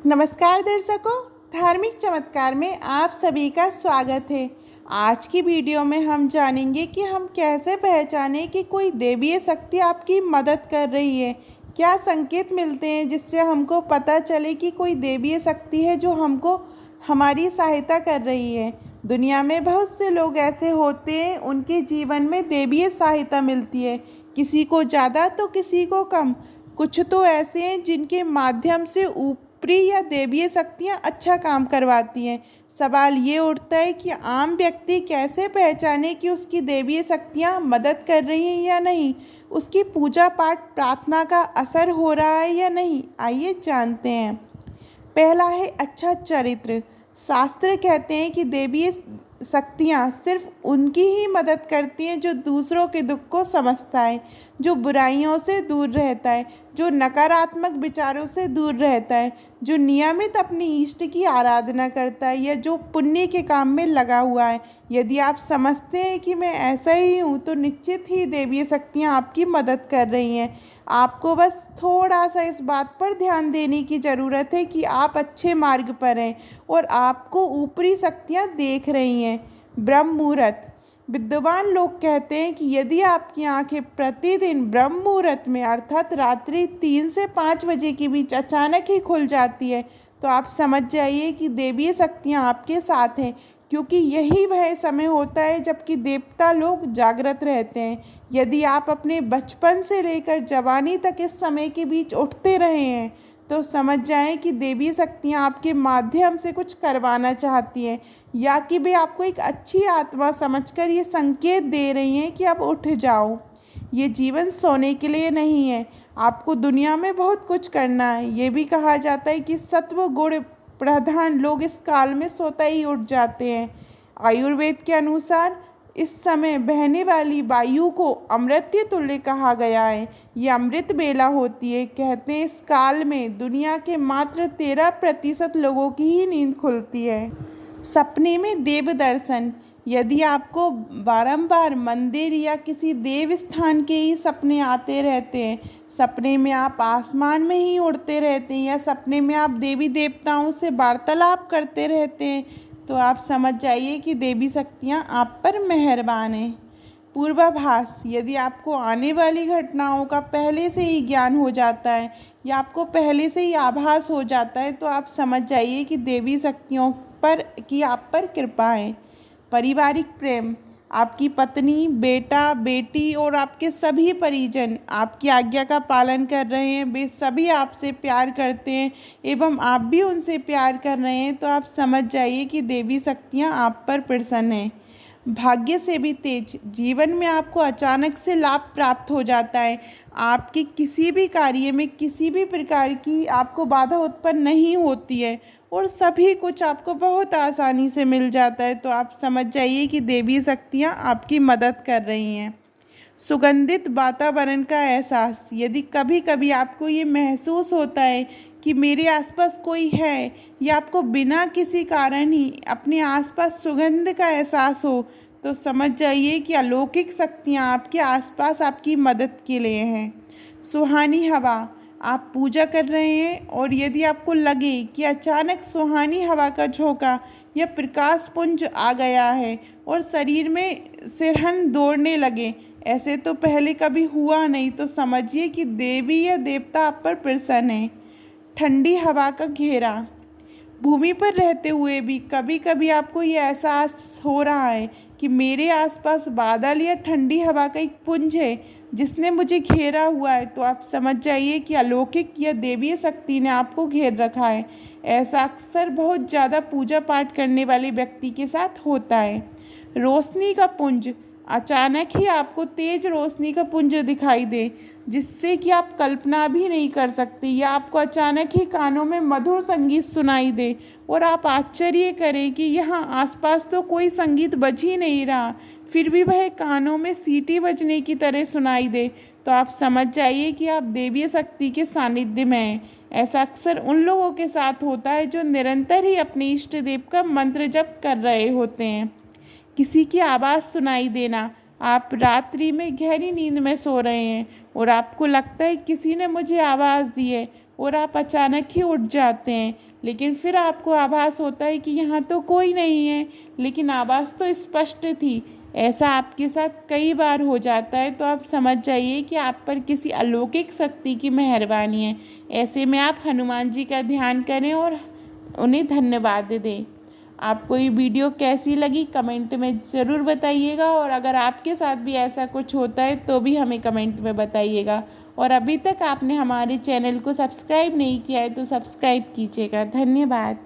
नमस्कार दर्शकों, धार्मिक चमत्कार में आप सभी का स्वागत है। आज की वीडियो में हम जानेंगे कि हम कैसे पहचानें कि कोई दैवीय शक्ति आपकी मदद कर रही है। क्या संकेत मिलते हैं जिससे हमको पता चले कि कोई दैवीय शक्ति है जो हमको हमारी सहायता कर रही है। दुनिया में बहुत से लोग ऐसे होते हैं, उनके जीवन में दैवीय सहायता मिलती है, किसी को ज़्यादा तो किसी को कम। कुछ तो ऐसे हैं जिनके माध्यम से ऊपरी या दैवीय शक्तियाँ अच्छा काम करवाती हैं। सवाल ये उठता है कि आम व्यक्ति कैसे पहचाने कि उसकी दैवीय शक्तियाँ मदद कर रही हैं या नहीं, उसकी पूजा पाठ प्रार्थना का असर हो रहा है या नहीं। आइए जानते हैं। पहला है अच्छा चरित्र। शास्त्र कहते हैं कि दैवीय शक्तियाँ सिर्फ उनकी ही मदद करती हैं जो दूसरों के दुख को समझता है, जो बुराइयों से दूर रहता है, जो नकारात्मक विचारों से दूर रहता है, जो नियमित अपनी इष्ट की आराधना करता है या जो पुण्य के काम में लगा हुआ है। यदि आप समझते हैं कि मैं ऐसा ही हूँ तो निश्चित ही दैवीय शक्तियाँ आपकी मदद कर रही हैं। आपको बस थोड़ा सा इस बात पर ध्यान देने की ज़रूरत है कि आप अच्छे मार्ग पर हैं और आपको ऊपरी शक्तियाँ देख रही हैं। ब्रह्म मुहूर्त। विद्वान लोग कहते हैं कि यदि आपकी आंखें प्रतिदिन ब्रह्म मुहूर्त में अर्थात रात्रि 3 से 5 बजे के बीच अचानक ही खुल जाती है तो आप समझ जाइए कि दैवीय शक्तियाँ आपके साथ हैं, क्योंकि यही वह समय होता है जबकि देवता लोग जागृत रहते हैं। यदि आप अपने बचपन से लेकर जवानी तक इस समय के बीच उठते रहे हैं तो समझ जाएं कि देवी शक्तियाँ आपके माध्यम से कुछ करवाना चाहती हैं, या कि वे आपको एक अच्छी आत्मा समझकर ये संकेत दे रही हैं कि आप उठ जाओ। ये जीवन सोने के लिए नहीं है, आपको दुनिया में बहुत कुछ करना है। ये भी कहा जाता है कि सत्व गुण प्रधान लोग इस काल में सोते ही उठ जाते हैं। आयुर्वेद के अनुसार इस समय बहने वाली वायु को अमृत तुल्य कहा गया है। ये अमृत बेला होती है। कहते हैं इस काल में दुनिया के मात्र 13% लोगों की ही नींद खुलती है। सपने में देव दर्शन। यदि आपको बारंबार मंदिर या किसी देव स्थान के ही सपने आते रहते हैं, सपने में आप आसमान में ही उड़ते रहते हैं या सपने में आप देवी देवताओं से वार्तालाप करते रहते हैं, तो आप समझ जाइए कि देवी शक्तियाँ आप पर मेहरबान हैं। पूर्वाभास। यदि आपको आने वाली घटनाओं का पहले से ही ज्ञान हो जाता है या आपको पहले से ही आभास हो जाता है तो आप समझ जाइए कि देवी शक्तियों पर की आप पर कृपा है। पारिवारिक प्रेम। आपकी पत्नी, बेटा, बेटी और आपके सभी परिजन आपकी आज्ञा का पालन कर रहे हैं, वे सभी आपसे प्यार करते हैं एवं आप भी उनसे प्यार कर रहे हैं, तो आप समझ जाइए कि देवी शक्तियाँ आप पर प्रसन्न हैं। भाग्य से भी तेज। जीवन में आपको अचानक से लाभ प्राप्त हो जाता है। आपके किसी भी कार्य में किसी भी प्रकार की आपको बाधा उत्पन्न नहीं होती है और सभी कुछ आपको बहुत आसानी से मिल जाता है, तो आप समझ जाइए कि देवी शक्तियाँ आपकी मदद कर रही हैं। सुगंधित वातावरण का एहसास। यदि कभी कभी आपको ये महसूस होता है कि मेरे आसपास कोई है या आपको बिना किसी कारण ही अपने आसपास सुगंध का एहसास हो, तो समझ जाइए कि अलौकिक शक्तियाँ आपके आसपास आपकी मदद के लिए हैं। सुहानी हवा। आप पूजा कर रहे हैं और यदि आपको लगे कि अचानक सुहानी हवा का झोंका या प्रकाश पुंज आ गया है और शरीर में सिरहन दौड़ने लगे, ऐसे तो पहले कभी हुआ नहीं, तो समझिए कि देवी या देवता आप पर प्रसन्न है। ठंडी हवा का घेरा। भूमि पर रहते हुए भी कभी कभी आपको ये एहसास हो रहा है कि मेरे आसपास बादल या ठंडी हवा का एक पुंज है जिसने मुझे घेरा हुआ है, तो आप समझ जाइए कि अलौकिक या देवीय शक्ति ने आपको घेर रखा है। ऐसा अक्सर बहुत ज़्यादा पूजा पाठ करने वाले व्यक्ति के साथ होता है। रोशनी का पुंज। अचानक ही आपको तेज रोशनी का पुंज दिखाई दे जिससे कि आप कल्पना भी नहीं कर सकते, या आपको अचानक ही कानों में मधुर संगीत सुनाई दे और आप आश्चर्य करें कि यहाँ आसपास तो कोई संगीत बज ही नहीं रहा, फिर भी वह कानों में सीटी बजने की तरह सुनाई दे, तो आप समझ जाइए कि आप देवीय शक्ति के सानिध्य में हैं। ऐसा अक्सर उन लोगों के साथ होता है जो निरंतर ही अपने इष्ट देव का मंत्र जप कर रहे होते हैं। किसी की आवाज़ सुनाई देना। आप रात्रि में गहरी नींद में सो रहे हैं और आपको लगता है किसी ने मुझे आवाज़ दी है और आप अचानक ही उठ जाते हैं, लेकिन फिर आपको आभास होता है कि यहाँ तो कोई नहीं है, लेकिन आवाज़ तो स्पष्ट थी। ऐसा आपके साथ कई बार हो जाता है, तो आप समझ जाइए कि आप पर किसी अलौकिक शक्ति की मेहरबानी है। ऐसे में आप हनुमान जी का ध्यान करें और उन्हें धन्यवाद दें। आपको ये वीडियो कैसी लगी कमेंट में ज़रूर बताइएगा, और अगर आपके साथ भी ऐसा कुछ होता है तो भी हमें कमेंट में बताइएगा। और अभी तक आपने हमारे चैनल को सब्सक्राइब नहीं किया है तो सब्सक्राइब कीजिएगा। धन्यवाद।